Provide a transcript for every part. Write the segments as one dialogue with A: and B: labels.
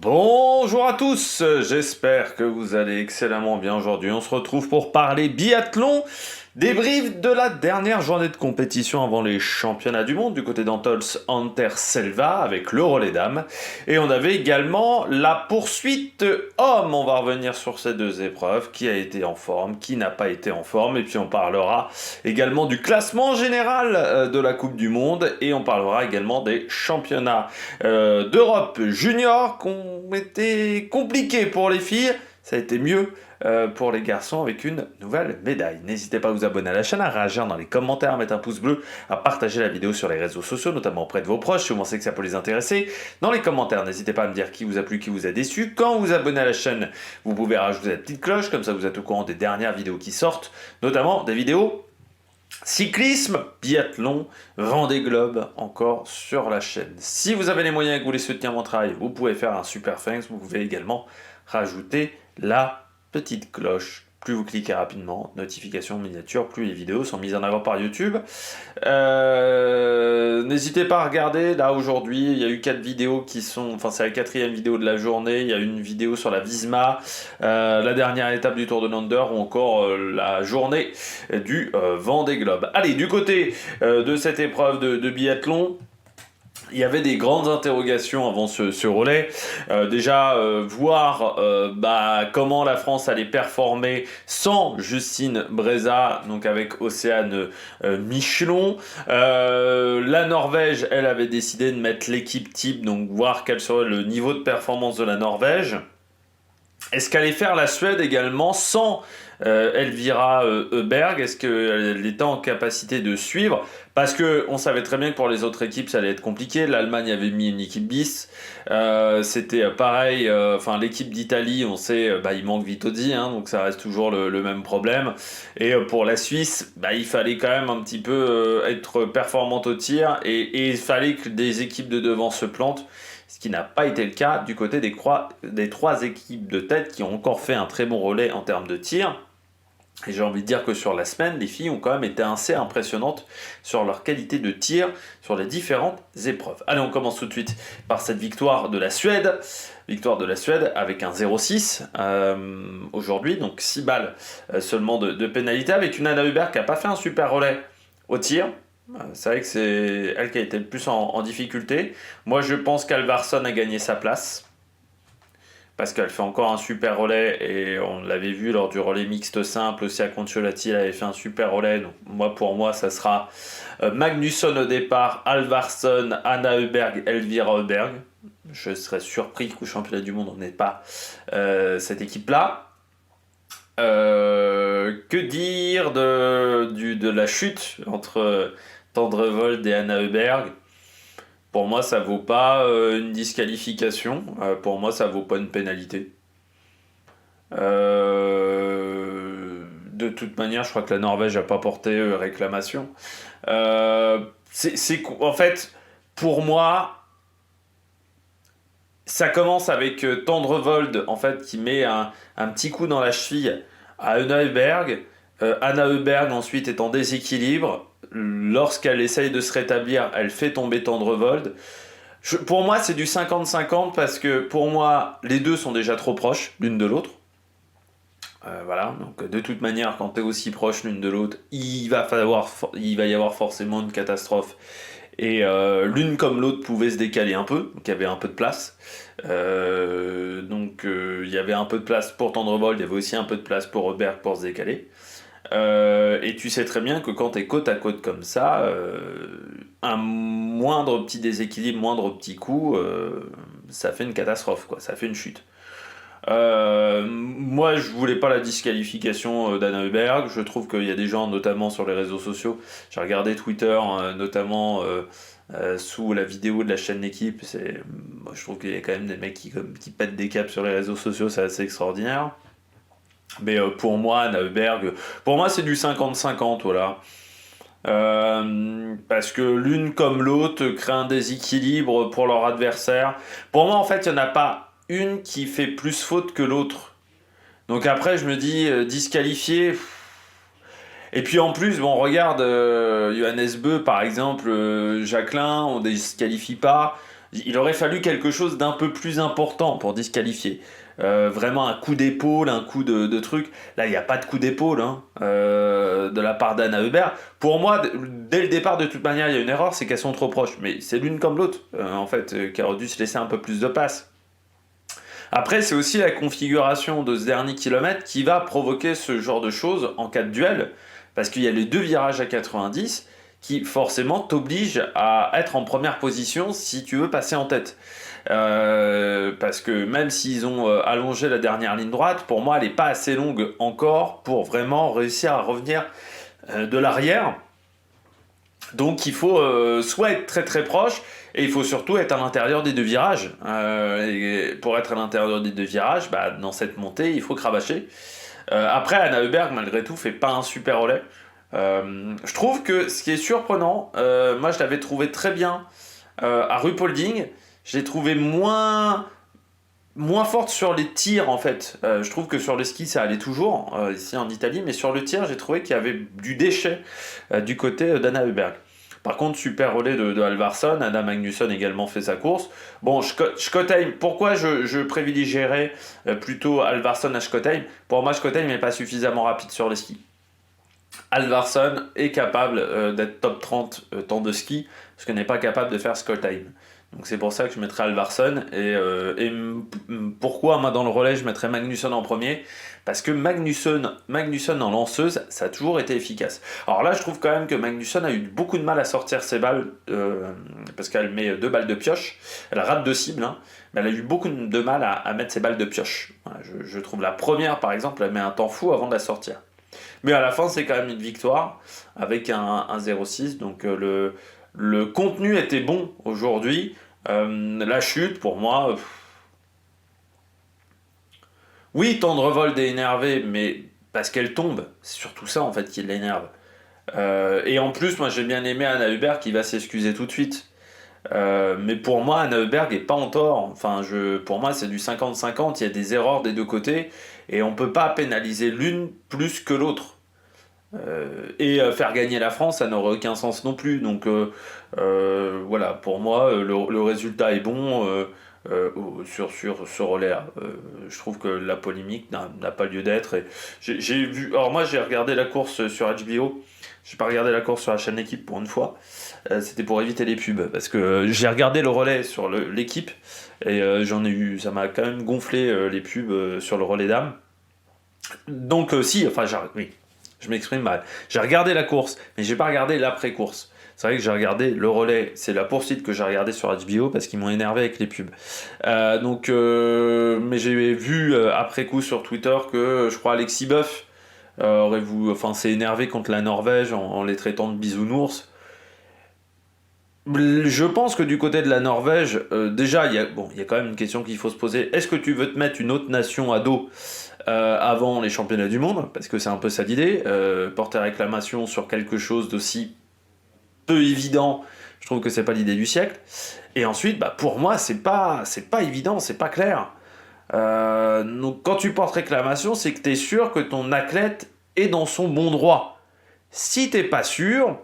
A: Bonjour à tous, j'espère que vous allez excellemment bien aujourd'hui. On se retrouve pour parler biathlon, débrief de la dernière journée de compétition avant les championnats du monde du côté d'Antols Anterselva avec le relais dames. Et on avait également la poursuite homme. On va revenir sur ces deux épreuves, qui a été en forme, qui n'a pas été en forme. Et puis on parlera également du classement général de la Coupe du Monde. Et on parlera également des championnats d'Europe junior qui ont été compliqués pour les filles. Ça a été mieux pour les garçons avec une nouvelle médaille. N'hésitez pas à vous abonner à la chaîne, à réagir dans les commentaires, à mettre un pouce bleu, à partager la vidéo sur les réseaux sociaux, notamment auprès de vos proches si vous pensez que ça peut les intéresser. Dans les commentaires, n'hésitez pas à me dire qui vous a plu, qui vous a déçu. Quand vous abonnez à la chaîne, vous pouvez rajouter la petite cloche, comme ça vous êtes au courant des dernières vidéos qui sortent, notamment des vidéos cyclisme, biathlon, Vendée Globe, encore sur la chaîne. Si vous avez les moyens et que vous voulez soutenir mon travail, vous pouvez faire un super thanks. Vous pouvez également rajouter la petite cloche. Plus vous cliquez rapidement, notification miniature, plus les vidéos sont mises en avant par YouTube. N'hésitez pas à regarder, là aujourd'hui, il y a eu 4 vidéos qui sont... Enfin, c'est la 4e vidéo de la journée. Il y a une vidéo sur la Visma, la dernière étape du Tour de Lander ou encore la journée du Vendée Globe. Allez, du côté de cette épreuve de biathlon, il y avait des grandes interrogations avant ce relais. Déjà, voir comment la France allait performer sans Justine Breza, donc avec Océane Michelon. La Norvège, elle avait décidé de mettre l'équipe type, donc voir quel serait le niveau de performance de la Norvège. Est-ce qu'allait faire la Suède également sans Elvira Öberg? Est-ce qu'elle était en capacité de suivre? Parce qu'on savait très bien que pour les autres équipes, ça allait être compliqué. L'Allemagne avait mis une équipe bis. C'était pareil. L'équipe d'Italie, on sait, il manque Vitozzi, hein, donc ça reste toujours le même problème. Et pour la Suisse, il fallait quand même un petit peu être performante au tir. Et il fallait que des équipes de devant se plantent. Ce qui n'a pas été le cas du côté des 3 équipes de tête qui ont encore fait un très bon relais en termes de tir. Et j'ai envie de dire que sur la semaine, les filles ont quand même été assez impressionnantes sur leur qualité de tir sur les différentes épreuves. Allez, on commence tout de suite par cette victoire de la Suède. Victoire de la Suède avec un 0,6 aujourd'hui, donc 6 balles seulement de pénalité, avec une Anna Hubert qui n'a pas fait un super relais au tir. C'est vrai que c'est elle qui a été le plus en difficulté. Moi, je pense qu'Alvarsson a gagné sa place parce qu'elle fait encore un super relais et on l'avait vu lors du relais mixte simple aussi à Concholati, elle avait fait un super relais. Donc pour moi, ça sera Magnusson au départ, Alvarsson, Anna Hubberg, Elvira Hubberg. Je serais surpris qu'au championnat du monde on n'ait pas cette équipe-là. Que dire de la chute entre Tendrevold et Anna Hubberg? Pour moi, ça vaut pas une disqualification. Pour moi, ça vaut pas une pénalité. De toute manière, je crois que la Norvège n'a pas porté réclamation. En fait, pour moi, ça commence avec Tendrevold, en fait, qui met un petit coup dans la cheville à Anna Hubberg. Anna Hubberg, ensuite, est en déséquilibre. Lorsqu'elle essaye de se rétablir, elle fait tomber Tendrevold. Pour moi, c'est du 50-50 parce que pour moi, les deux sont déjà trop proches l'une de l'autre. Voilà, donc de toute manière, quand tu es aussi proche l'une de l'autre, il va y avoir forcément une catastrophe. Et l'une comme l'autre pouvait se décaler un peu, donc il y avait un peu de place. Il y avait un peu de place pour Tendrevold, il y avait aussi un peu de place pour Hubberg pour se décaler. Et tu sais très bien que quand tu es côte à côte comme ça, un moindre petit déséquilibre, moindre petit coup, ça fait une catastrophe, quoi. Ça fait une chute. Moi, je voulais pas la disqualification d'Anna Hubberg. Je trouve qu'il y a des gens, notamment sur les réseaux sociaux, j'ai regardé Twitter, notamment sous la vidéo de la chaîne L'équipe. Moi, je trouve qu'il y a quand même des mecs qui pètent des câbles sur les réseaux sociaux, c'est assez extraordinaire. Mais pour moi, Anna Hubberg, pour moi, c'est du 50-50, voilà. Parce que l'une comme l'autre crée un déséquilibre pour leur adversaire. Pour moi, en fait, il n'y en a pas une qui fait plus faute que l'autre. Donc après, je me dis, disqualifié. Et puis en plus, bon, regarde, Johannes Beu, par exemple, Jacqueline, on ne disqualifie pas. Il aurait fallu quelque chose d'un peu plus important pour disqualifier. Vraiment un coup d'épaule, un coup de truc. Là, il n'y a pas de coup d'épaule hein, de la part d'Anna Hubert. Pour moi, dès le départ, de toute manière, il y a une erreur, c'est qu'elles sont trop proches. Mais c'est l'une comme l'autre, en fait, qui aurait dû se laisser un peu plus de place. Après, c'est aussi la configuration de ce dernier kilomètre qui va provoquer ce genre de choses en cas de duel, parce qu'il y a les 2 virages à 90 qui forcément t'obligent à être en première position si tu veux passer en tête. Parce que même s'ils ont allongé la dernière ligne droite, pour moi elle n'est pas assez longue encore pour vraiment réussir à revenir de l'arrière. Donc il faut soit être très très proche, et il faut surtout être à l'intérieur des 2 virages. Et pour être à l'intérieur des 2 virages, bah, dans cette montée, il faut cravacher. Après, Anna Heuberg, malgré tout, fait pas un super relais. Je trouve que ce qui est surprenant, moi je l'avais trouvé très bien à Ruhpolding, je l'ai trouvé moins forte sur les tirs en fait. Je trouve que sur le ski ça allait toujours ici en Italie, mais sur le tir j'ai trouvé qu'il y avait du déchet du côté d'Anna Heuberg. Par contre, super relais de Halvarsson, Anna Magnusson également fait sa course. Bon, Schottheim, pourquoi je privilégierais plutôt Halvarsson à Schottheim? Pour moi, Schottheim n'est pas suffisamment rapide sur le ski. Halvarsson est capable d'être top 30 temps de ski, ce que n'est pas capable de faire Schottheim. Donc c'est pour ça que je mettrais Halvarsson. Pourquoi moi dans le relais je mettrais Magnusson en premier? Parce que Magnusson en lanceuse, ça a toujours été efficace. Alors là je trouve quand même que Magnusson a eu beaucoup de mal à sortir ses balles, parce qu'elle met 2 balles de pioche. Elle rate 2 cibles, hein, mais elle a eu beaucoup de mal à mettre ses balles de pioche. Voilà, je trouve la première par exemple, elle met un temps fou avant de la sortir. Mais à la fin c'est quand même une victoire avec un 0,6, donc le contenu était bon aujourd'hui. La chute, pour moi, oui, Tendrevold est énervé, mais parce qu'elle tombe. C'est surtout ça, en fait, qui l'énerve. Et en plus, moi, j'ai bien aimé Anna Hubert qui va s'excuser tout de suite. Mais pour moi, Anna Heuberg est pas en tort. Enfin, pour moi, c'est du 50-50. Il y a des erreurs des deux côtés. Et on peut pas pénaliser l'une plus que l'autre. Faire gagner la France, ça n'aurait aucun sens non plus. Donc voilà, pour moi, le résultat est bon sur ce relais-là. Je trouve que la polémique n'a pas lieu d'être. Et j'ai vu. Alors moi, j'ai regardé la course sur HBO. J'ai pas regardé la course sur la chaîne Équipe pour une fois. C'était pour éviter les pubs parce que j'ai regardé le relais sur l'équipe et j'en ai eu. Ça m'a quand même gonflé les pubs sur le relais dames. Donc si, enfin, oui. Je m'exprime mal. J'ai regardé la course, mais j'ai pas regardé l'après-course. C'est vrai que j'ai regardé le relais, c'est la poursuite que j'ai regardé sur HBO parce qu'ils m'ont énervé avec les pubs. Mais j'ai vu après coup sur Twitter que je crois Alexis Boeuf s'est énervé contre la Norvège en les traitant de bisounours. Je pense que du côté de la Norvège, déjà, il y a quand même une question qu'il faut se poser. Est-ce que tu veux te mettre une autre nation à dos avant les championnats du monde? Parce que c'est un peu ça l'idée. Porter réclamation sur quelque chose d'aussi peu évident, je trouve que c'est pas l'idée du siècle. Et ensuite, pour moi, c'est pas évident, c'est pas clair. Donc quand tu portes réclamation, c'est que tu es sûr que ton athlète est dans son bon droit. Si t'es pas sûr,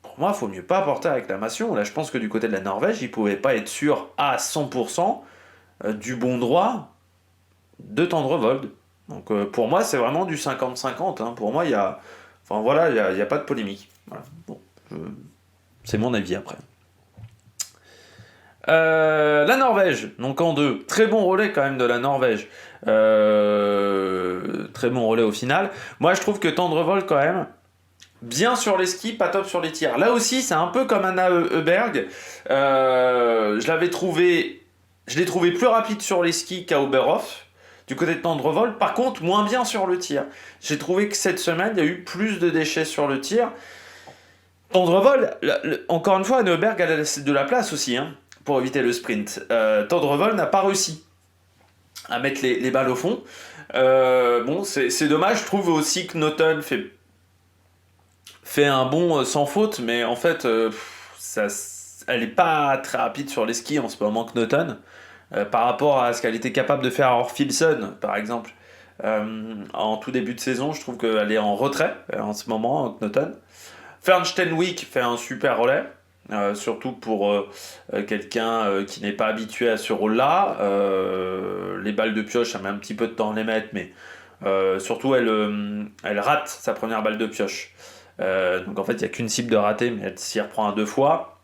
A: pour moi, il faut mieux pas porter réclamation. Là, je pense que du côté de la Norvège, ils pouvaient pas être sûrs à 100% du bon droit de Tendrevold. Donc pour moi, c'est vraiment du 50-50. Hein. Pour moi, il y a... Enfin voilà, il y a pas de polémique. Voilà. Bon, c'est mon avis après. La Norvège, donc en 2. Très bon relais quand même de la Norvège. Très bon relais au final. Moi, je trouve que Tendrevold quand même, bien sur les skis, pas top sur les tirs. Là aussi, c'est un peu comme Anna Heuberg. Je l'ai trouvé plus rapide sur les skis qu'à Oberhof, du côté de Tendrevold. Par contre, moins bien sur le tir. J'ai trouvé que cette semaine, il y a eu plus de déchets sur le tir. Tendrevold, encore une fois, Anna Heuberg a de la place aussi, hein, pour éviter le sprint. Tendrevold n'a pas réussi à mettre les balles au fond. C'est dommage. Je trouve aussi que Noten fait un bond sans faute, mais en fait, elle n'est pas très rapide sur les skis en ce moment, Knoten, par rapport à ce qu'elle était capable de faire à Orfilson, par exemple. En tout début de saison, je trouve qu'elle est en retrait en ce moment, Knoten. Fernstenwick fait un super relais. surtout pour quelqu'un qui n'est pas habitué à ce rôle-là. Les balles de pioche, ça met un petit peu de temps à les mettre, mais surtout elle rate sa première balle de pioche. Donc en fait, il n'y a qu'une cible de rater, mais elle s'y reprend à 2 fois.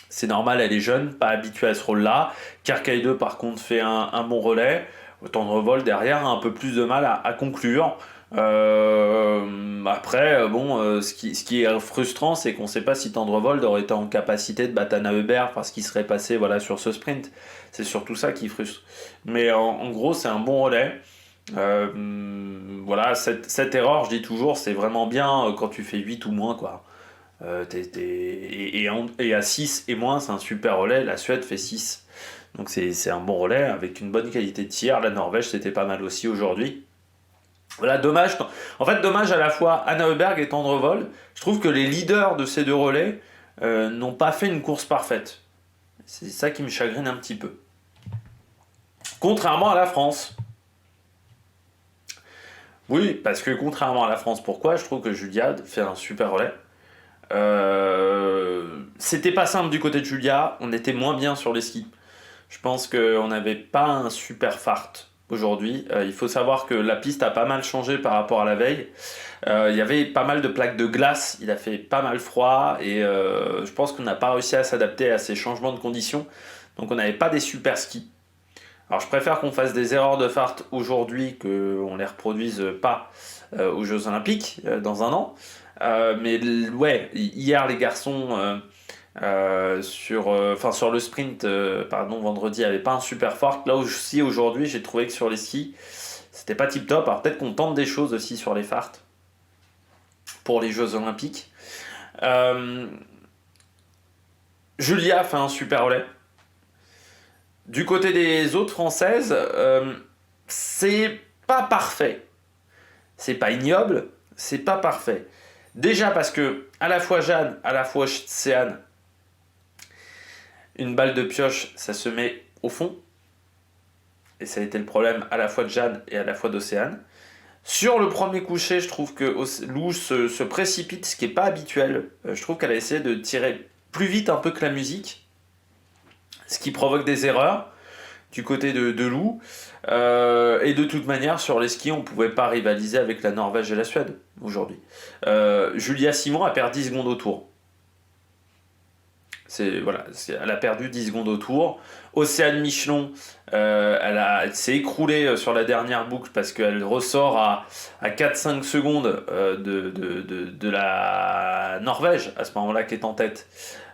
A: C'est normal, elle est jeune, pas habituée à ce rôle-là. Kerkai 2, par contre, fait un bon relais. Tendrevol, derrière, a un peu plus de mal à conclure. Après, bon, ce qui est frustrant, c'est qu'on ne sait pas si Tendrevol aurait été en capacité de battre Anna Hubert parce qu'il serait passé voilà, sur ce sprint. C'est surtout ça qui frustre. Mais en gros, c'est un bon relais. Voilà, cette erreur, je dis toujours, c'est vraiment bien quand tu fais 8 ou moins, quoi. Et à 6 et moins, c'est un super relais. La Suède fait 6. Donc c'est un bon relais avec une bonne qualité de tir. La Norvège, c'était pas mal aussi aujourd'hui. Voilà, dommage. En fait, dommage à la fois Anna Heuberg et Tendrevol. Je trouve que les leaders de ces deux relais n'ont pas fait une course parfaite. C'est ça qui me chagrine un petit peu. Contrairement à la France. Oui, parce que contrairement à la France, pourquoi? Je trouve que Julia fait un super relais. C'était pas simple du côté de Julia, on était moins bien sur les skis. Je pense qu'on n'avait pas un super fart aujourd'hui. Il faut savoir que la piste a pas mal changé par rapport à la veille. Il y avait pas mal de plaques de glace, il a fait pas mal froid et je pense qu'on n'a pas réussi à s'adapter à ces changements de conditions. Donc on n'avait pas des super skis. Alors je préfère qu'on fasse des erreurs de fart aujourd'hui qu'on les reproduise pas aux Jeux Olympiques dans un an. Mais ouais, hier les garçons sur le sprint, pardon, vendredi, avait pas un super fort. Là aussi aujourd'hui, j'ai trouvé que sur les skis, c'était pas tip top. Alors peut-être qu'on tente des choses aussi sur les farts pour les Jeux Olympiques. Julia fait un super relais. Du côté des autres françaises, c'est pas parfait. C'est pas ignoble, c'est pas parfait. Déjà parce que à la fois Jeanne, à la fois Céane, une balle de pioche, ça se met au fond. Et ça a été le problème à la fois de Jeanne et à la fois d'Océane. Sur le premier coucher, je trouve que Lou se précipite, ce qui n'est pas habituel. Je trouve qu'elle a essayé de tirer plus vite un peu que la musique, ce qui provoque des erreurs du côté de Lou. Et de toute manière, sur les skis, on ne pouvait pas rivaliser avec la Norvège et la Suède aujourd'hui. Julia Simon a perdu 10 secondes au tour. Elle a perdu 10 secondes au tour. Océane Michelon, elle s'est écroulée sur la dernière boucle parce qu'elle ressort à 4-5 secondes de la Norvège, à ce moment-là, qui est en tête.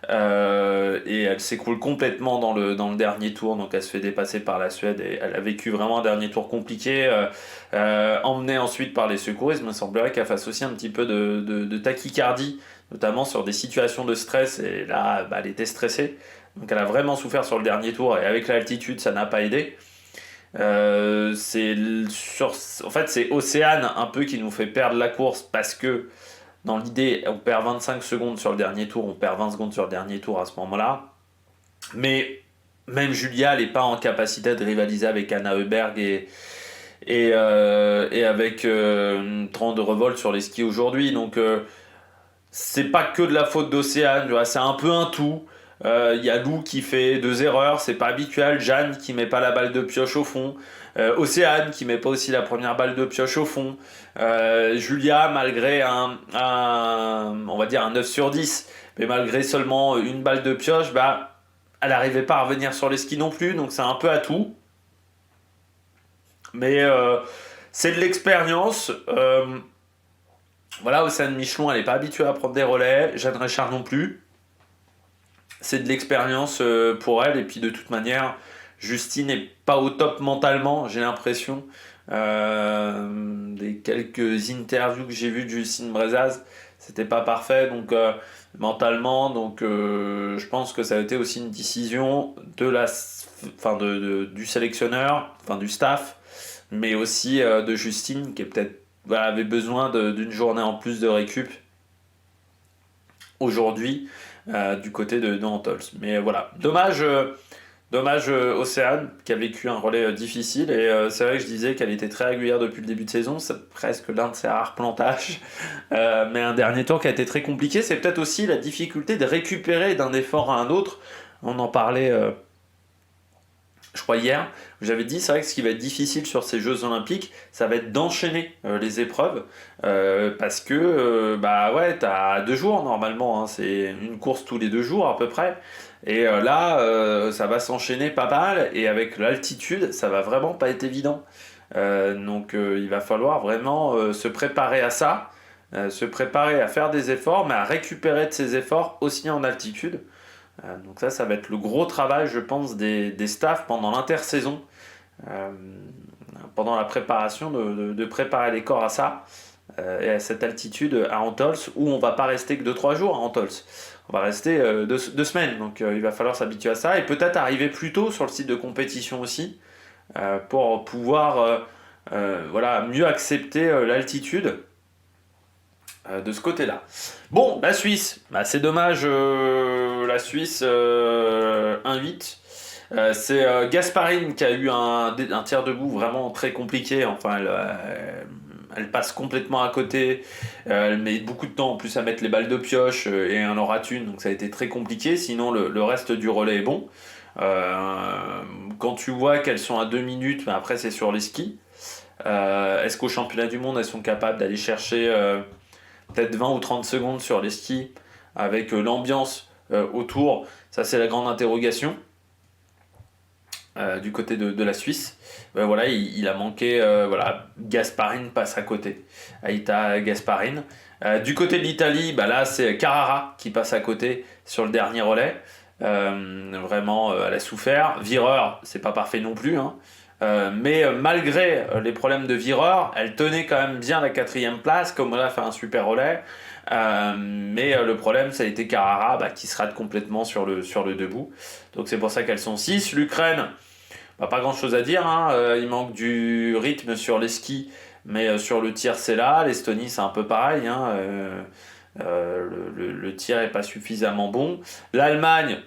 A: Et elle s'écroule complètement dans le dernier tour, donc elle se fait dépasser par la Suède et elle a vécu vraiment un dernier tour compliqué, emmenée ensuite par les secouristes. Il me semblerait qu'elle fasse aussi un petit peu de tachycardie, notamment sur des situations de stress, et là elle était stressée, donc elle a vraiment souffert sur le dernier tour et avec l'altitude ça n'a pas aidé. En fait c'est Océane un peu qui nous fait perdre la course parce que dans l'idée, on perd 25 secondes sur le dernier tour, on perd 20 secondes sur le dernier tour à ce moment-là. Mais même Julia, elle n'est pas en capacité de rivaliser avec Anna Heuberg et avec Tendrevol sur les skis aujourd'hui. Donc, c'est pas que de la faute d'Océane, c'est un peu un tout. Il y a Lou qui fait 2 erreurs, c'est pas habituel. Jeanne qui met pas la balle de pioche au fond. Océane qui met pas aussi la première balle de pioche au fond. Julia, malgré on va dire un 9 sur 10, mais malgré seulement une balle de pioche, elle n'arrivait pas à revenir sur les skis non plus, donc c'est un peu à tout. Mais c'est de l'expérience. Voilà, Océane Michelon, elle n'est pas habituée à prendre des relais. Jeanne Richard non plus. C'est de l'expérience pour elle. Et puis de toute manière, Justine n'est pas au top mentalement, j'ai l'impression. Des quelques interviews que j'ai vues de Justine Brezaz, c'était pas parfait. Donc mentalement, je pense que ça a été aussi une décision du sélectionneur, du staff, mais aussi de Justine qui est peut-être avait besoin d'une journée en plus de récup aujourd'hui du côté de Antols. Mais voilà, dommage Dommage Océane, qui a vécu un relais difficile, et c'est vrai que je disais qu'elle était très régulière depuis le début de saison, c'est presque l'un de ses rares plantages, mais un dernier tour qui a été très compliqué, c'est peut-être aussi la difficulté de récupérer d'un effort à un autre, on en parlait je crois hier, j'avais dit, c'est vrai que ce qui va être difficile sur ces Jeux Olympiques, ça va être d'enchaîner les épreuves, parce que bah ouais, t'as 2 jours normalement, hein, c'est une course tous les 2 jours à peu près, et là, ça va s'enchaîner pas mal, et avec l'altitude, ça va vraiment pas être évident. Donc il va falloir vraiment se préparer à ça, se préparer à faire des efforts, mais à récupérer de ces efforts aussi en altitude. Donc ça va être le gros travail, je pense, des staffs pendant l'intersaison, euh, pendant la préparation, de préparer les corps à ça, et à cette altitude à Antols, où on va pas rester que 2 3 jours à Antols. On va rester 2 semaines, donc il va falloir s'habituer à ça, et peut-être arriver plus tôt sur le site de compétition aussi, pour pouvoir voilà, mieux accepter l'altitude de ce côté-là. Bon, la Suisse, bah, c'est dommage, la Suisse 1-8. C'est Gasparine qui a eu un tir debout vraiment très compliqué. Enfin, elle passe complètement à côté. Elle met beaucoup de temps en plus à mettre les balles de pioche et elle en rate une, donc ça a été très compliqué. Sinon, le reste du relais est bon. Quand tu vois qu'elles sont à 2 minutes, mais après c'est sur les skis. Est-ce qu'au championnat du monde, elles sont capables d'aller chercher peut-être 20 ou 30 secondes sur les skis avec l'ambiance autour? Ça, c'est la grande interrogation du côté de la Suisse. Voilà, il a manqué. Voilà, Gasparine passe à côté. Aïta Gasparine. Du côté de l'Italie, bah là, c'est Carrara qui passe à côté sur le dernier relais. Vraiment, elle a souffert. Vireur, c'est pas parfait non plus, hein. Mais malgré les problèmes de vireur, elle tenait quand même bien la 4e place, comme on a fait un super relais. Mais le problème, ça a été Carrara bah, qui se rate complètement sur le debout. Donc c'est pour ça qu'elles sont 6. L'Ukraine, bah, pas grand chose à dire, hein. Il manque du rythme sur les skis, mais sur le tir, c'est là. L'Estonie, c'est un peu pareil, hein. Le tir est pas suffisamment bon. L'Allemagne,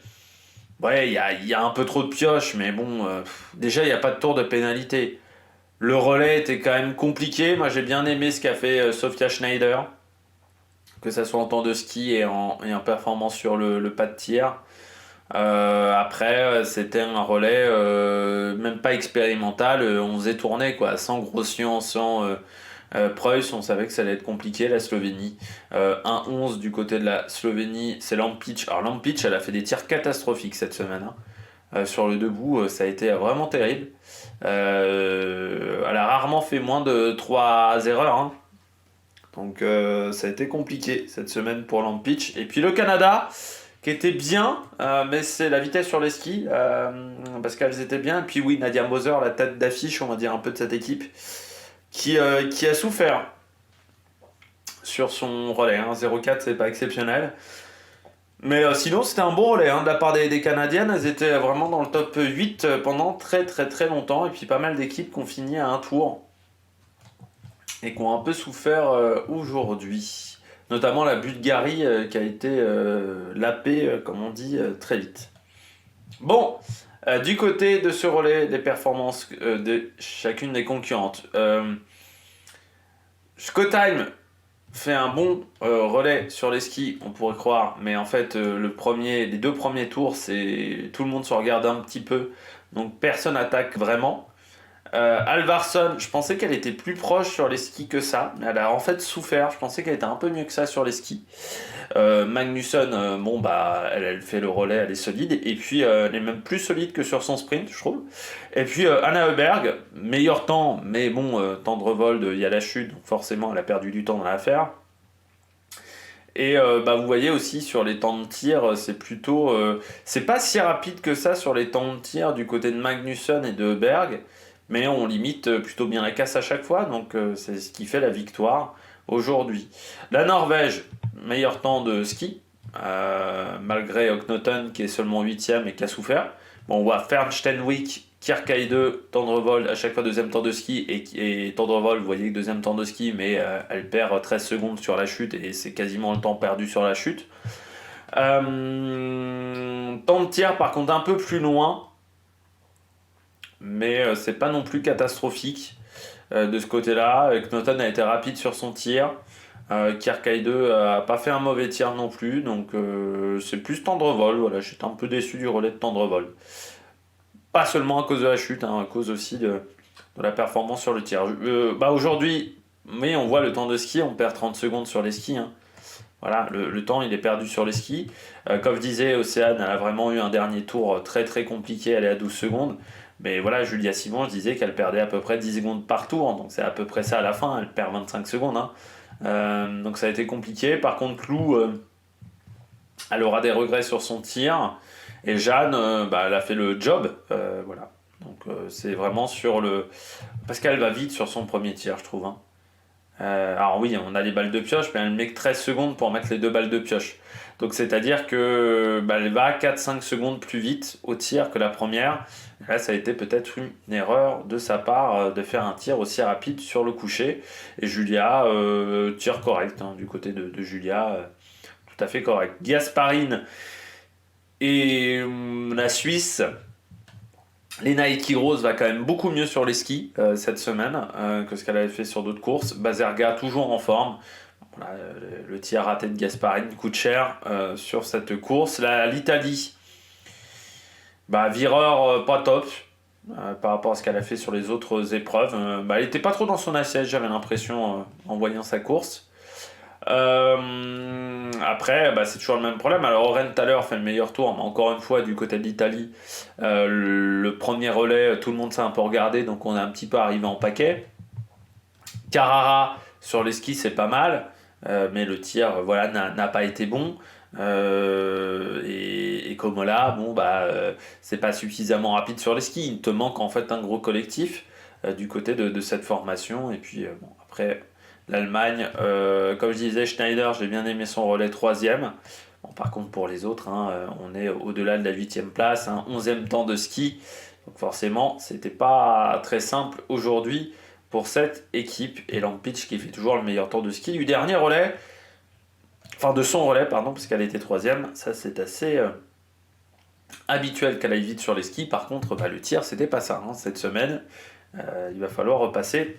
A: ouais, il y a un peu trop de pioches, mais bon, déjà, il n'y a pas de tour de pénalité. Le relais était quand même compliqué. Moi, j'ai bien aimé ce qu'a fait Sofia Schneider, que ça soit en temps de ski et en performance sur le pas de tir. Après, c'était un relais même pas expérimental. On faisait tourner, quoi, sans Grossian, sans Preuss. On savait que ça allait être compliqué, la Slovénie. 1-11 du côté de la Slovénie, c'est Lampic. Alors, Lampic, elle a fait des tirs catastrophiques cette semaine, hein. Sur le debout, ça a été vraiment terrible. Elle a rarement fait moins de 3 erreurs, hein. Donc ça a été compliqué cette semaine pour Lampic. Et puis le Canada, qui était bien, mais c'est la vitesse sur les skis, parce qu'elles étaient bien. Et puis oui, Nadia Moser, la tête d'affiche, on va dire un peu de cette équipe, qui a souffert sur son relais, hein. 0,4, c'est pas exceptionnel. Mais sinon, c'était un bon relais, hein, de la part des Canadiennes. Elles étaient vraiment dans le top 8 pendant très très très longtemps. Et puis pas mal d'équipes qui ont fini à un tour et qui ont un peu souffert aujourd'hui. Notamment la Bulgarie qui a été lapée, comme on dit, très vite. Bon, du côté de ce relais, des performances de chacune des concurrentes. Scottheim fait un bon relais sur les skis, on pourrait croire, mais en fait, les 2 premiers tours, c'est tout le monde se regarde un petit peu, donc personne n'attaque vraiment. Alvarsson, je pensais qu'elle était plus proche sur les skis que ça, mais elle a en fait souffert. Je pensais qu'elle était un peu mieux que ça sur les skis. Magnussen, bon bah, elle fait le relais, elle est solide, et puis elle est même plus solide que sur son sprint, je trouve. Et puis Anna Heuberg, meilleur temps, mais bon, temps de revolt, il y a la chute, donc forcément elle a perdu du temps dans l'affaire. Et bah, vous voyez aussi sur les temps de tir, c'est plutôt. C'est pas si rapide que ça sur les temps de tir du côté de Magnussen et de Heuberg, mais on limite plutôt bien la casse à chaque fois, donc c'est ce qui fait la victoire aujourd'hui. La Norvège, meilleur temps de ski, malgré Oknoten qui est seulement 8ème et qui a souffert. Bon, on voit Fernstenwick, Kierkeide, Tendrevold à chaque fois deuxième temps de ski, et Tendrevold, vous voyez que deuxième temps de ski, mais elle perd 13 secondes sur la chute et c'est quasiment le temps perdu sur la chute. Temps de tir par contre un peu plus loin. mais c'est pas non plus catastrophique de ce côté-là. Knoten a été rapide sur son tir. Kierkeide a pas fait un mauvais tir non plus, donc c'est plus Tendrevol. Voilà, j'étais un peu déçu du relais de Tendrevol. Pas seulement à cause de la chute, hein, à cause aussi de la performance sur le tir. Aujourd'hui, mais on voit le temps de ski, on perd 30 secondes sur les skis. Hein. Voilà, le temps il est perdu sur les skis. Comme je disais, Océane elle a vraiment eu un dernier tour très très compliqué, elle est à 12 secondes. Mais voilà, Julia Simon, je disais qu'elle perdait à peu près 10 secondes par tour, donc c'est à peu près ça à la fin, elle perd 25 secondes. Hein. Donc ça a été compliqué. Par contre, Lou, elle aura des regrets sur son tir. Et Jeanne, elle a fait le job. Voilà. Donc c'est vraiment sur le... Parce qu'elle va vite sur son premier tir, je trouve. Hein. Alors oui, on a les balles de pioche, mais elle met que 13 secondes pour mettre les 2 balles de pioche. Donc c'est-à-dire que elle va 4-5 secondes plus vite au tir que la première. Et là, ça a été peut-être une erreur de sa part de faire un tir aussi rapide sur le coucher. Et Julia, tir correct hein, du côté de Julia, tout à fait correct. Gasparine et la Suisse, Lena Ikiros va quand même beaucoup mieux sur les skis cette semaine que ce qu'elle avait fait sur d'autres courses. Bazerga toujours en forme. Voilà, le tir raté de Gasparine coûte cher sur cette course. L'Italie, vireur pas top par rapport à ce qu'elle a fait sur les autres épreuves. Elle n'était pas trop dans son assiette, j'avais l'impression en voyant sa course. Après, c'est toujours le même problème. Alors, Orenthaler fait le meilleur tour, mais encore une fois, du côté de l'Italie, le premier relais, tout le monde s'est un peu regardé, donc on est un petit peu arrivé en paquet. Carrara, sur les skis, c'est pas mal, mais le tir n'a pas été bon. Et Komola, c'est pas suffisamment rapide sur les skis. Il te manque en fait un gros collectif du côté de cette formation. Et puis, après. L'Allemagne, comme je disais, Schneider, j'ai bien aimé son relais 3e. Bon, par contre, pour les autres, on est au-delà de la 8e place, 11e temps de ski. Donc forcément, c'était pas très simple aujourd'hui pour cette équipe. Et Lampic qui fait toujours le meilleur temps de ski du dernier relais. Enfin, de son relais, pardon, parce qu'elle était 3e. Ça, c'est assez habituel qu'elle aille vite sur les skis. Par contre, le tir, c'était pas ça. Cette semaine, il va falloir repasser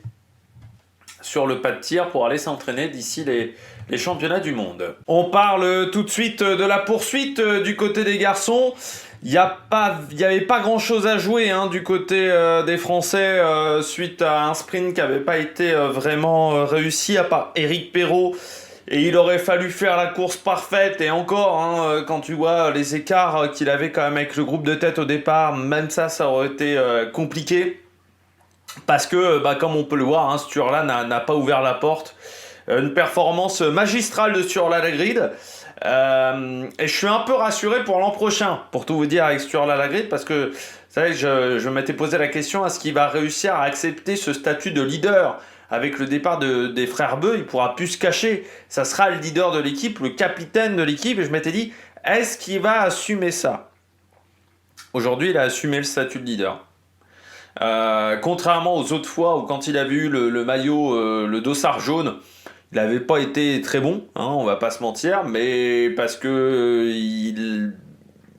A: sur le pas de tir pour aller s'entraîner d'ici les championnats du monde. On parle tout de suite de la poursuite du côté des garçons. Il n'y avait pas grand chose à jouer du côté des Français suite à un sprint qui n'avait pas été vraiment réussi, à part Eric Perrault. Et il aurait fallu faire la course parfaite, et encore, quand tu vois les écarts qu'il avait quand même avec le groupe de tête au départ, même ça aurait été compliqué. Parce que, comme on peut le voir, Sturla n'a pas ouvert la porte. Une performance magistrale de Sturla Lagrid. Et je suis un peu rassuré pour l'an prochain, pour tout vous dire, avec Sturla Lagrid, parce que, vous savez, je m'étais posé la question, est-ce qu'il va réussir à accepter ce statut de leader ? Avec le départ des frères Beu, il pourra plus se cacher. Ça sera le leader de l'équipe, le capitaine de l'équipe. Et je m'étais dit, est-ce qu'il va assumer ça ? Aujourd'hui, il a assumé le statut de leader. Contrairement aux autres fois où quand il avait eu le maillot, le dossard jaune, il n'avait pas été très bon, on va pas se mentir, mais parce que il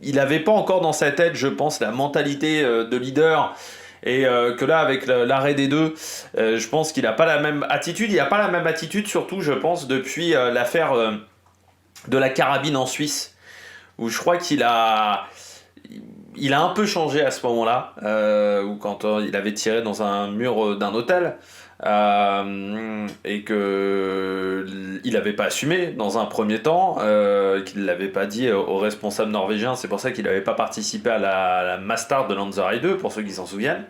A: n'avait pas encore dans sa tête, je pense, la mentalité de leader, et que là, avec l'arrêt des deux, je pense qu'il n'a pas la même attitude. Il n'a pas la même attitude, surtout, je pense, depuis l'affaire de la carabine en Suisse, où je crois qu'il a un peu changé à ce moment-là, où quand il avait tiré dans un mur d'un hôtel, et qu'il n'avait pas assumé dans un premier temps, qu'il ne l'avait pas dit aux responsables norvégiens. C'est pour ça qu'il n'avait pas participé à la Mastart de Lanzarote 2, pour ceux qui s'en souviennent.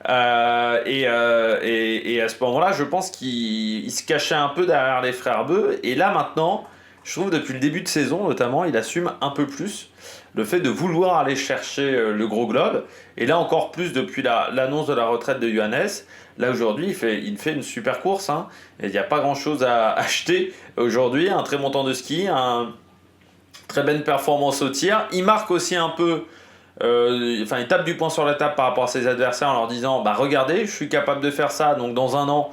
A: Et à ce moment-là, je pense qu'il se cachait un peu derrière les frères Beu. Et là maintenant, je trouve depuis le début de saison notamment, il assume un peu plus le fait de vouloir aller chercher le gros globe. Et là encore plus depuis l'annonce de la retraite de Johannes. Là aujourd'hui, il fait une super course. Et il n'y a pas grand-chose à acheter aujourd'hui. Un très bon temps de ski, une très belle performance au tir. Il marque aussi un peu... il tape du poing sur la table par rapport à ses adversaires en leur disant regardez, je suis capable de faire ça, donc dans un an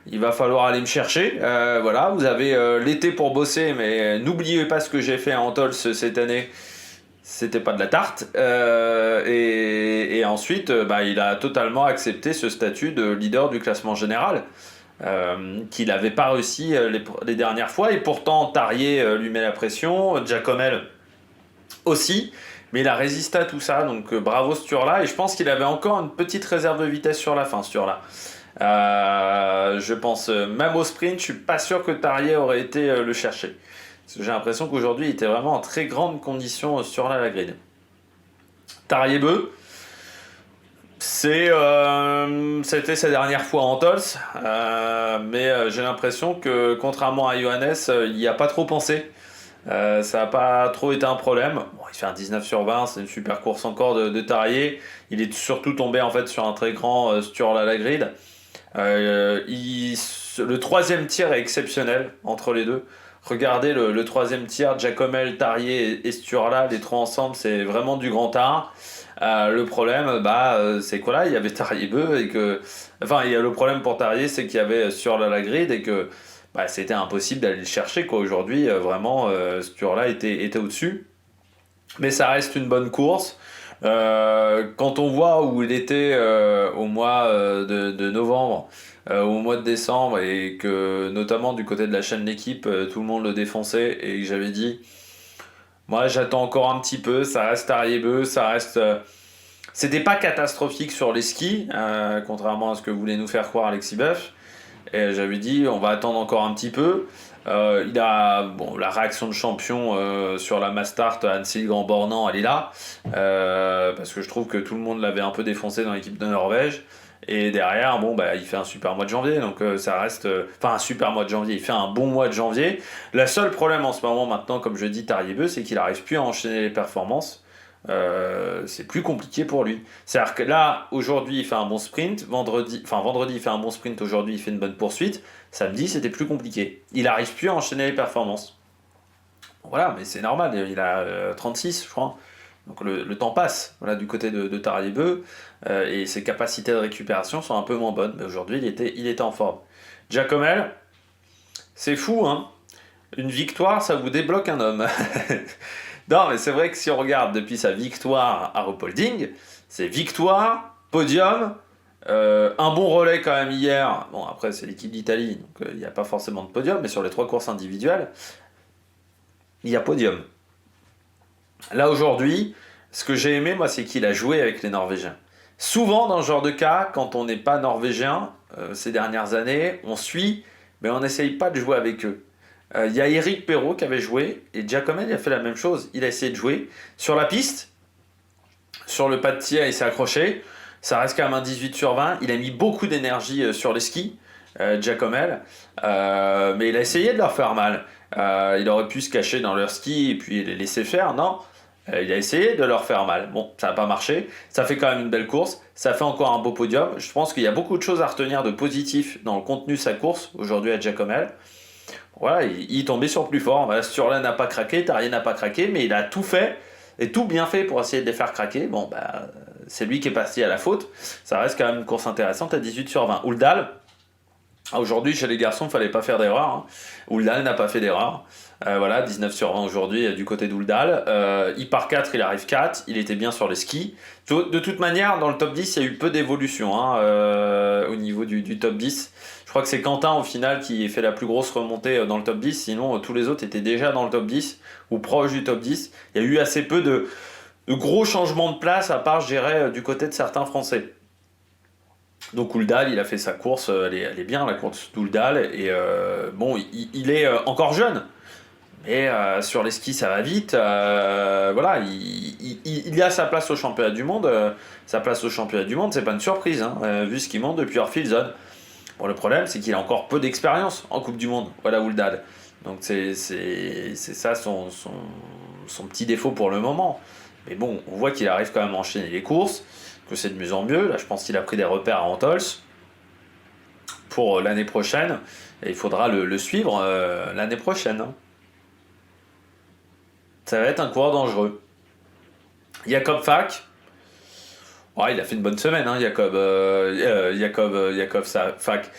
A: il va falloir aller me chercher. Vous avez l'été pour bosser, mais n'oubliez pas ce que j'ai fait à Antols cette année. c'était pas de la tarte. Et ensuite, il a totalement accepté ce statut de leader du classement général, qu'il n'avait pas réussi les dernières fois. Et pourtant, Tarrier lui met la pression, Giacomelli aussi, mais il a résisté à tout ça. Donc bravo Sturla. Et je pense qu'il avait encore une petite réserve de vitesse sur la fin, Sturla. Je pense même au sprint, je suis pas sûr que Tarrier aurait été le chercher. Parce que j'ai l'impression qu'aujourd'hui, il était vraiment en très grande condition sur la grid. Tarrier-Beu, c'était sa dernière fois en Tols, mais j'ai l'impression que contrairement à Johannes, il n'y a pas trop pensé. Ça n'a pas trop été un problème. Bon, il fait un 19 sur 20, c'est une super course encore de Tarrier. Il est surtout tombé en fait sur un très grand Sturla à la grid. Le troisième tir est exceptionnel entre les deux. Regardez le troisième tir, Giacomelli, Tarrier et Sturla, les trois ensemble, c'est vraiment du grand art. Le problème, c'est quoi là? Il y avait Tarrier-Beu et que, enfin, il y a le problème pour Tarrier, c'est qu'il y avait Sturla à la grid et que c'était impossible d'aller le chercher quoi. Aujourd'hui, vraiment, Sturla était au-dessus. Mais ça reste une bonne course. Quand on voit où il était au mois de novembre, au mois de décembre, et que notamment du côté de la chaîne L'équipe, tout le monde le défonçait, et que j'avais dit, moi j'attends encore un petit peu, ça reste Tarrier-Beu, ça reste... C'était pas catastrophique sur les skis, contrairement à ce que voulait nous faire croire Alexis Boeuf. Et j'avais dit, on va attendre encore un petit peu. Il a la réaction de champion sur la Mastart à Annecy Grand Bornand, elle est là, parce que je trouve que tout le monde l'avait un peu défoncé dans l'équipe de Norvège. Et derrière, il fait un super mois de janvier, donc ça reste, un super mois de janvier. Il fait un bon mois de janvier. Le seul problème en ce moment maintenant, comme je dis, Tarrier-Beu, c'est qu'il n'arrive plus à enchaîner les performances. C'est plus compliqué pour lui. C'est-à-dire que là, aujourd'hui, il fait un bon sprint. Vendredi, il fait un bon sprint. Aujourd'hui, il fait une bonne poursuite. Samedi, c'était plus compliqué. Il n'arrive plus à enchaîner les performances. Voilà, mais c'est normal. Il a 36, je crois. Donc le temps passe, voilà, du côté de Tarrier-Beu, et ses capacités de récupération sont un peu moins bonnes. Mais aujourd'hui, il était en forme. Giacomelli, c'est fou, hein. Une victoire, ça vous débloque un homme. Non, mais c'est vrai que si on regarde depuis sa victoire à Ruhpolding, c'est victoire, podium, un bon relais quand même hier. Bon, après, c'est l'équipe d'Italie, donc il n'y a pas forcément de podium, mais sur les 3 courses individuelles, il y a podium. Là, aujourd'hui, ce que j'ai aimé, moi, c'est qu'il a joué avec les Norvégiens. Souvent, dans ce genre de cas, quand on n'est pas norvégien, ces dernières années, on suit, mais on n'essaye pas de jouer avec eux. Il y a Eric Perrault qui avait joué, et Giacomelli a fait la même chose. Il a essayé de jouer sur la piste, sur le pas de tir, il s'est accroché. Ça reste quand même un 18 sur 20. Il a mis beaucoup d'énergie sur les skis, Giacomelli, mais il a essayé de leur faire mal. Il aurait pu se cacher dans leur ski et puis les laisser faire, non. Il a essayé de leur faire mal. Bon, ça n'a pas marché. Ça fait quand même une belle course. Ça fait encore un beau podium. Je pense qu'il y a beaucoup de choses à retenir de positif dans le contenu de sa course aujourd'hui à Giacomelli. Voilà, il est tombé sur plus fort. Voilà, Sturla n'a pas craqué, Tarrier n'a pas craqué, mais il a tout fait et tout bien fait pour essayer de les faire craquer. Bon, c'est lui qui est parti à la faute. Ça reste quand même une course intéressante à 18 sur 20. Ouldal, aujourd'hui chez les garçons, il ne fallait pas faire d'erreur. Hein. Ouldal n'a pas fait d'erreur. Voilà, 19 sur 20 aujourd'hui du côté d'Ouldal. Il part 4, il arrive 4. Il était bien sur les skis. De toute manière, dans le top 10, il y a eu peu d'évolution au niveau du top 10. Je crois que c'est Quentin au final qui fait la plus grosse remontée dans le top 10. Sinon, tous les autres étaient déjà dans le top 10 ou proche du top 10. Il y a eu assez peu de gros changements de place, à part, je dirais, du côté de certains Français. Donc Ouldal, il a fait sa course, elle est bien la course d'Ouldal. Et il est encore jeune. Mais sur les skis, ça va vite. Voilà, il a sa place au championnat du monde. Sa place au championnat du monde, c'est pas une surprise, hein, vu ce qu'il monte depuis Orphilzone. Bon, le problème, c'est qu'il a encore peu d'expérience en Coupe du Monde. Voilà, Ouldal. Donc c'est ça son petit défaut pour le moment. Mais bon, on voit qu'il arrive quand même à enchaîner les courses, que c'est de mieux en mieux. Là, je pense qu'il a pris des repères à Antols pour l'année prochaine. Et il faudra le suivre l'année prochaine. Hein. Ça va être un coureur dangereux. Jakob Fak. Il a fait une bonne semaine, hein, Jakob Fak.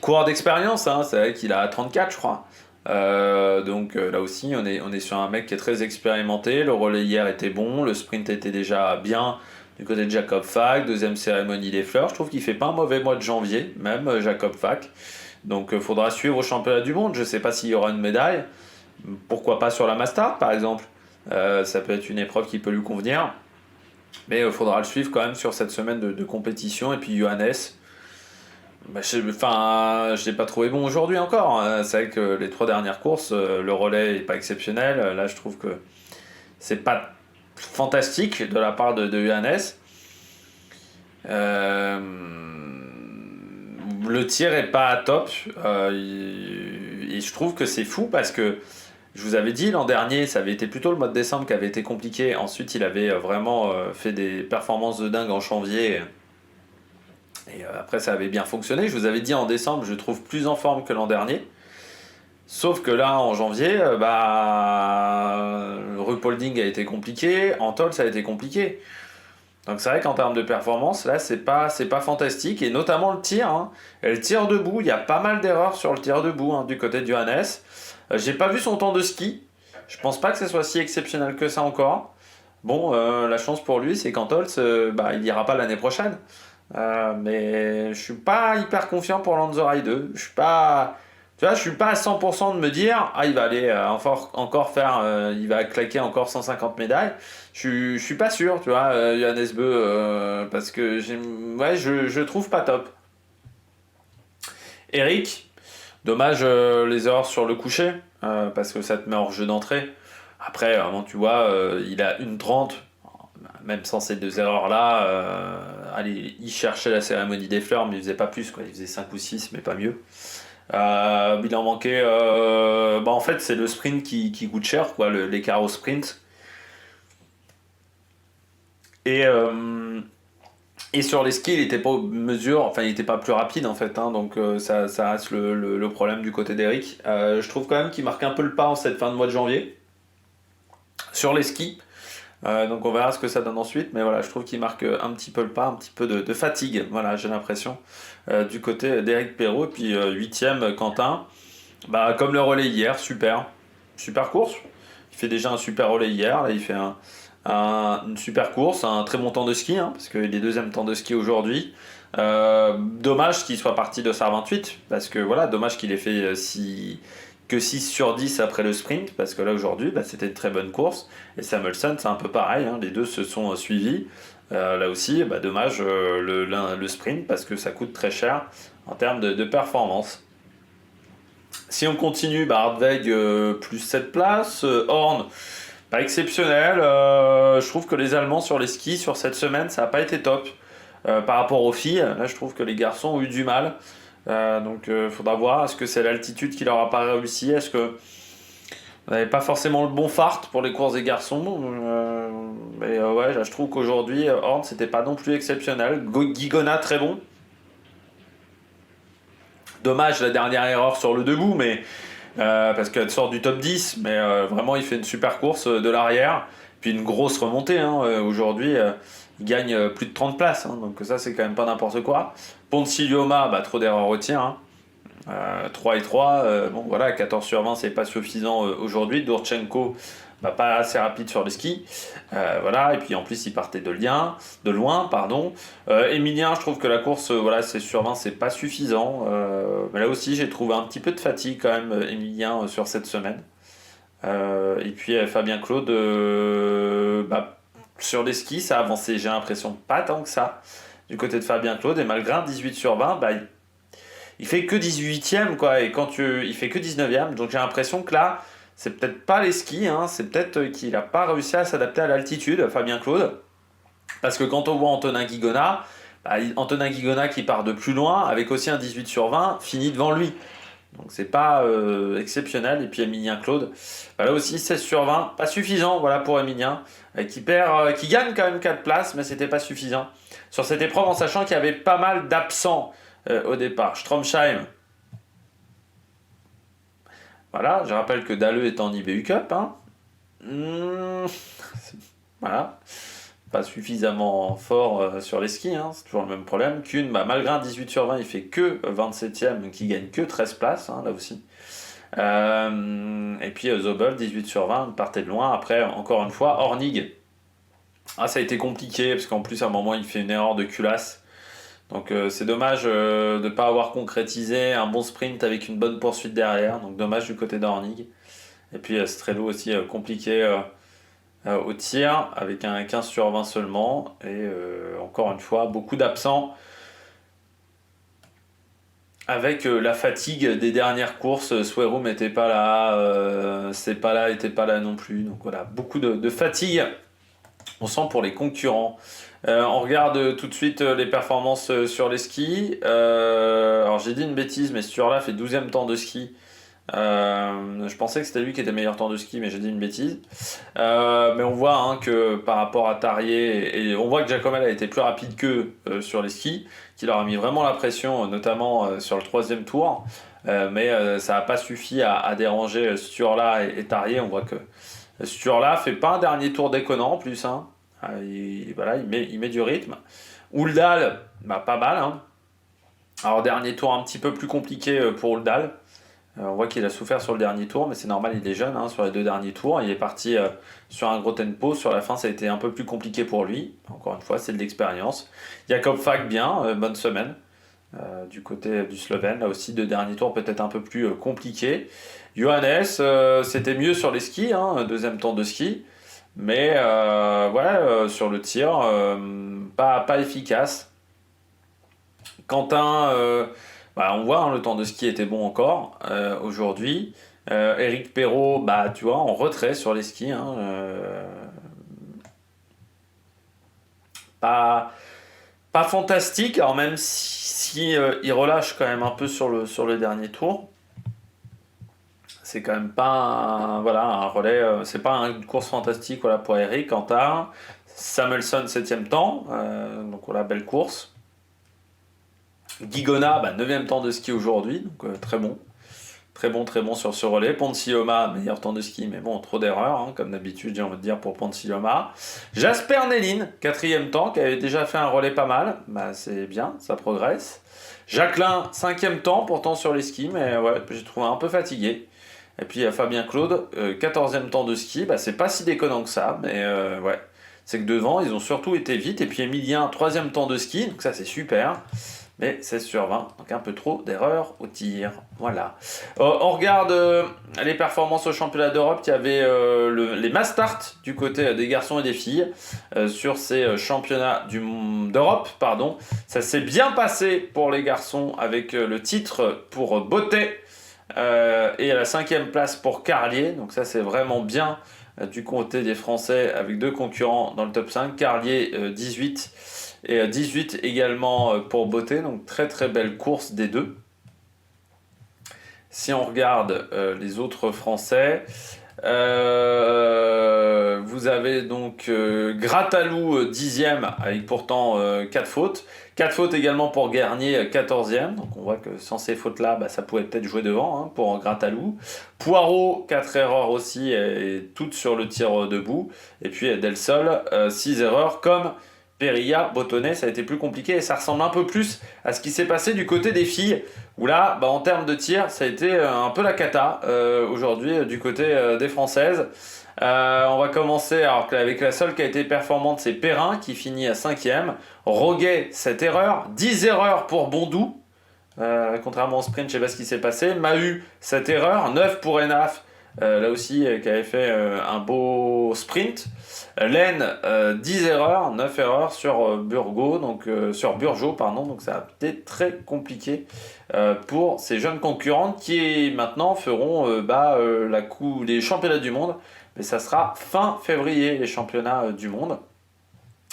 A: Coureur d'expérience, hein, c'est vrai qu'il a 34, je crois. Donc là aussi, on est sur un mec qui est très expérimenté. Le relais hier était bon, le sprint était déjà bien du côté de Jacob Fak, deuxième cérémonie des fleurs. Je trouve qu'il fait pas un mauvais mois de janvier, même Jacob Fak. Donc il faudra suivre au championnat du monde. Je sais pas s'il y aura une médaille. Pourquoi pas sur la Mastart par exemple. Ça peut être une épreuve qui peut lui convenir. Mais il faudra le suivre quand même sur cette semaine de compétition. Et puis Johannes, bah, je l'ai pas trouvé bon aujourd'hui encore, hein. C'est vrai que les 3 dernières courses, le relais est pas exceptionnel. Là, je trouve que c'est pas fantastique de la part de Johannes. Euh, le tir est pas top. Et je trouve que c'est fou parce que je vous avais dit l'an dernier, ça avait été plutôt le mois de décembre qui avait été compliqué. Ensuite, il avait vraiment fait des performances de dingue en janvier. Et après, ça avait bien fonctionné. Je vous avais dit en décembre, je le trouve plus en forme que l'an dernier. Sauf que là, en janvier, le repolding a été compliqué, Antol, ça a été compliqué. Donc c'est vrai qu'en termes de performance, là, c'est pas fantastique. Et notamment le tir, hein. Et le tir debout, il y a pas mal d'erreurs sur le tir debout, hein, du côté de Johannes. J'ai pas vu son temps de ski. Je pense pas que ce soit si exceptionnel que ça encore. Bon, la chance pour lui, c'est qu'Antols, il ira pas l'année prochaine. Mais je suis pas hyper confiant pour Lanzarote 2. Je suis pas, tu vois, je suis pas à 100% de me dire, il va aller encore faire, il va claquer encore 150 médailles. Je suis pas sûr, tu vois, Johannes Beu, parce que ouais, je trouve pas top. Eric, dommage les erreurs sur le coucher, parce que ça te met hors jeu d'entrée. Après, vraiment, tu vois, il a 1,30, même sans ces 2 erreurs-là. Allez, il cherchait la cérémonie des fleurs, mais il faisait pas plus, quoi. Il faisait 5 ou 6, mais pas mieux. Il en manquait. En fait, c'est le sprint qui coûte cher, quoi, l'écart au sprint. Et, et sur les skis, il était pas mesure, enfin, il était pas plus rapide en fait, hein, donc ça reste le problème du côté d'Eric. Je trouve quand même qu'il marque un peu le pas en cette fin de mois de janvier sur les skis. Donc on verra ce que ça donne ensuite, mais voilà, je trouve qu'il marque un petit peu le pas, un petit peu de fatigue, voilà, j'ai l'impression, du côté d'Eric Perrault. Et puis 8ème, Quentin, comme le relais hier, super course. Il fait déjà un super relais hier, là il fait une super course, un très bon temps de ski, hein, parce qu'il est deuxième temps de ski aujourd'hui. Dommage qu'il soit parti de SAR 28, parce que voilà, dommage qu'il ait fait que 6 sur 10 après le sprint, parce que là aujourd'hui, c'était une très bonne course. Et Samuelson, c'est un peu pareil, hein, les deux se sont suivis. Là aussi, dommage le sprint, parce que ça coûte très cher en termes de performance. Si on continue, Hardweg plus 7 places, Horn, pas exceptionnel. Je trouve que les Allemands sur les skis sur cette semaine, ça n'a pas été top. Par rapport aux filles, là je trouve que les garçons ont eu du mal. Donc faudra voir, est-ce que c'est l'altitude qui leur a pas réussi, est-ce que vous n'avez pas forcément le bon fart pour les courses des garçons. Mais ouais, là, je trouve qu'aujourd'hui Horn c'était pas non plus exceptionnel. Guigona très bon. Dommage la dernière erreur sur le debout, mais parce qu'elle sort du top 10, mais vraiment il fait une super course de l'arrière, puis une grosse remontée, hein. Aujourd'hui il gagne plus de 30 places, hein, donc ça c'est quand même pas n'importe quoi. Poncilioma, trop d'erreurs au tir, hein. 3 et 3, bon voilà, 14 sur 20 c'est pas suffisant aujourd'hui. Durchenko, pas assez rapide sur le ski, voilà, et puis en plus il partait de loin, pardon. Emilien, je trouve que la course, voilà, c'est sur 20 c'est pas suffisant, mais là aussi j'ai trouvé un petit peu de fatigue quand même, Emilien, sur cette semaine. Et puis Fabien Claude, sur les skis ça a avancé, j'ai l'impression pas tant que ça du côté de Fabien Claude, et malgré un 18 sur 20, il fait que 18ème, quoi, et il fait que 19ème, donc j'ai l'impression que là, c'est peut-être pas les skis, hein, c'est peut-être qu'il n'a pas réussi à s'adapter à l'altitude, Fabien Claude, parce que quand on voit Antonin Guigona, Antonin Guigona qui part de plus loin, avec aussi un 18 sur 20, finit devant lui. Donc c'est pas exceptionnel. Et puis Emilien Claude, là aussi 16 sur 20, pas suffisant, voilà, pour Emilien, qui gagne quand même 4 places, mais c'était pas suffisant sur cette épreuve, en sachant qu'il y avait pas mal d'absents au départ. Stromsheim, voilà, je rappelle que Dalleux est en IBU Cup, hein. Voilà, pas suffisamment fort sur les skis, hein, c'est toujours le même problème. Kuhn, malgré un 18 sur 20, il fait que 27ème, donc il gagne que 13 places, hein, là aussi. Et puis Zobel, 18 sur 20, partait de loin. Après, encore une fois, Hornig. Ah, ça a été compliqué, parce qu'en plus, à un moment, il fait une erreur de culasse. Donc c'est dommage de ne pas avoir concrétisé un bon sprint avec une bonne poursuite derrière. Donc dommage du côté d'Hornig. Et puis Strello aussi compliqué au tir, avec un 15 sur 20 seulement. Et encore une fois, beaucoup d'absents. Avec la fatigue des dernières courses, Swerum n'était pas là, Sepala n'était pas là non plus. Donc voilà, beaucoup de fatigue, on sent pour les concurrents. On regarde tout de suite les performances sur les skis. Alors j'ai dit une bêtise, mais Sturla fait 12e temps de ski. Je pensais que c'était lui qui était meilleur temps de ski, mais j'ai dit une bêtise. Mais on voit hein, que par rapport à Tarier, et on voit que Jacomel a été plus rapide qu'eux sur les skis, qu'il leur a mis vraiment la pression, notamment sur le 3e tour. Mais ça n'a pas suffi à déranger Sturla et Tarier. On voit que Sturla fait pas un dernier tour déconnant en plus. Hein. Voilà, il met du rythme. Ouldal, bah, pas mal. Hein. Alors dernier tour un petit peu plus compliqué pour Ouldal. On voit qu'il a souffert sur le dernier tour, mais c'est normal, il est jeune hein, sur les 2 derniers tours. Il est parti sur un gros tempo. Sur la fin, ça a été un peu plus compliqué pour lui. Encore une fois, c'est de l'expérience. Jakob Fag, bien, bonne semaine. Du côté du Slovène, là aussi, 2 derniers tours peut-être un peu plus compliqués. Johannes, c'était mieux sur les skis, hein, 2e temps de ski. Mais ouais, sur le tir, pas efficace. Quentin, bah, on voit, hein, le temps de ski était bon encore aujourd'hui. Eric Perrault, bah, tu vois, en retrait sur les skis. Hein, pas fantastique, alors même si il relâche quand même un peu sur le dernier tour. C'est quand même pas voilà, un relais, c'est pas une course fantastique voilà, pour Eric. Quentin, Samuelson 7e temps, donc voilà, belle course. Guigona, bah, 9e temps de ski aujourd'hui, donc très bon. Très bon sur ce relais. Ponsioma, meilleur temps de ski, mais bon, trop d'erreurs, hein, comme d'habitude, j'ai envie de dire pour Ponsioma. Jasper Nellin, 4e temps, qui avait déjà fait un relais pas mal. Bah, c'est bien, ça progresse. Jacqueline, 5e temps, pourtant sur les skis, mais ouais, j'ai trouvé un peu fatigué. Et puis il y a Fabien Claude, 14e temps de ski, bah, c'est pas si déconnant que ça, mais ouais. C'est que devant, ils ont surtout été vite. Et puis Emilien, 3e temps de ski, donc ça c'est super. Mais 16 sur 20, donc un peu trop d'erreurs au tir. Voilà. On regarde les performances au championnat d'Europe. Il y avait les mass start du côté des garçons et des filles sur ces championnats d'Europe. Pardon. Ça s'est bien passé pour les garçons avec le titre pour Bottet et à la 5e place pour Carlier. Donc ça c'est vraiment bien du côté des Français avec 2 concurrents dans le top 5. Carlier 18 et 18 également pour Bottet, donc très très belle course des deux. Si on regarde les autres Français, vous avez donc Gratalou 10e avec pourtant 4 fautes. 4 fautes également pour Garnier 14e, donc on voit que sans ces fautes là bah, ça pouvait peut-être jouer devant hein, pour Gratalou. Poirot 4 erreurs aussi et toutes sur le tir debout. Et puis Del Sol 6 erreurs comme Perilla, Bottonnet, ça a été plus compliqué et ça ressemble un peu plus à ce qui s'est passé du côté des filles où là, bah, en termes de tir, ça a été un peu la cata aujourd'hui du côté des Françaises. On va commencer alors avec la seule qui a été performante, c'est Perrin qui finit à 5e. Roguet, 7 erreurs, 10 erreurs pour Bondou. Contrairement au sprint, je ne sais pas ce qui s'est passé. Mahu, 7 erreurs, 9 pour Enaf. Là aussi, qui avait fait un beau sprint. Laine, 10 erreurs, 9 erreurs sur Burgot, sur Burgeot, pardon, donc ça a été très compliqué pour ces jeunes concurrentes qui maintenant feront les championnats du monde, mais ça sera fin février les championnats du monde.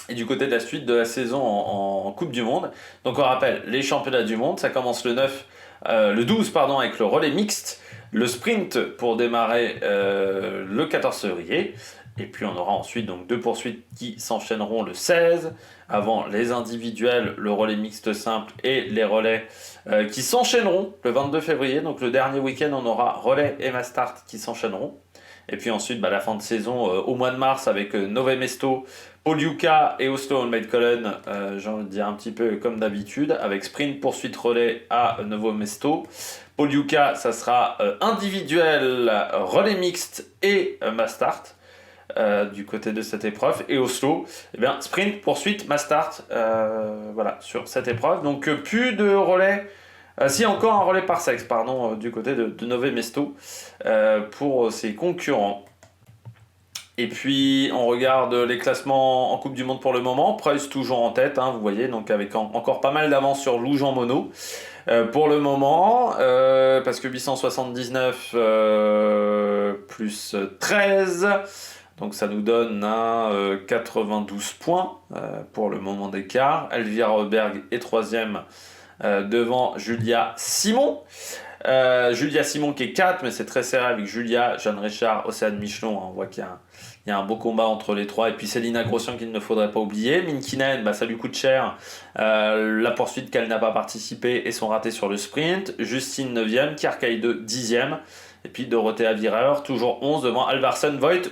A: Et du côté de la suite de la saison en Coupe du Monde, donc on rappelle les championnats du monde, ça commence le 12 avec le relais mixte, le sprint pour démarrer le 14 février. Et puis on aura ensuite donc 2 poursuites qui s'enchaîneront le 16, avant les individuels, le relais mixte simple et les relais qui s'enchaîneront le 22 février. Donc le dernier week-end, on aura relais et mass start qui s'enchaîneront. Et puis ensuite, la fin de saison au mois de mars avec Nové Mesto Poliuka et Oslo All Made Colon, j'ai envie de dire un petit peu comme d'habitude, avec sprint, poursuite, relais à Novo Mesto. Poliuka, ça sera individuel, relais mixte et mass start. Du côté de cette épreuve, et Oslo, eh bien, sprint, poursuite, mass start, voilà, sur cette épreuve. Donc plus de relais, si encore un relais par sexe, pardon, du côté de Nové Mesto pour ses concurrents. Et puis on regarde les classements en Coupe du Monde pour le moment. Preuss toujours en tête, hein, vous voyez, donc avec encore pas mal d'avance sur Loujean Mono. Pour le moment, parce que 879 plus 13, donc ça nous donne un 92 points pour le moment d'écart. Elvira Roberg est troisième devant Julia Simon. Julia Simon qui est 4, mais c'est très serré avec Julia, Jeanne Richard, Océane Michelon. On voit qu'il y a un beau combat entre les trois. Et puis Célina Grossian qu'il ne faudrait pas oublier. Minkinen, bah, ça lui coûte cher. La poursuite qu'elle n'a pas participé et son raté sur le sprint. Justine 9e, Kierkeide 10e. Et puis Dorothea Wierer, toujours 11 devant Alvarsson, Voigt,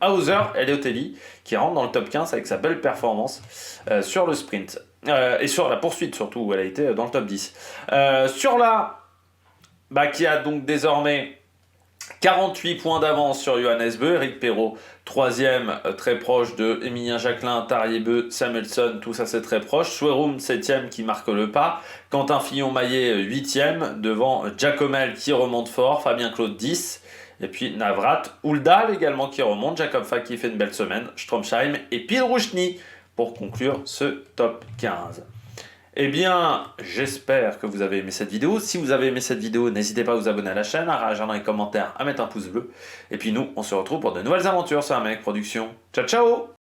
A: Hauser et Leotelli qui rentrent dans le top 15 avec sa belle performance sur le sprint. Et sur la poursuite surtout, où elle a été dans le top 10. Sur la... qui a donc désormais 48 points d'avance sur Johannes Beu, Eric Perrault, 3e, très proche de Emilien Jacquelin, Tarier-Beu, Samuelson, tout ça c'est très proche. Swerum, 7e, qui marque le pas. Quentin Fillon-Maillet, 8e, devant Giacomel qui remonte fort, Fabien Claude, 10. Et puis Navrat, Ouldal également qui remonte, Jacob Fack qui fait une belle semaine, Stromsheim et Pilrouchny pour conclure ce top 15. Eh bien, j'espère que vous avez aimé cette vidéo. Si vous avez aimé cette vidéo, n'hésitez pas à vous abonner à la chaîne, à réagir dans les commentaires, à mettre un pouce bleu. Et puis nous, on se retrouve pour de nouvelles aventures sur Amérique Production. Ciao, ciao!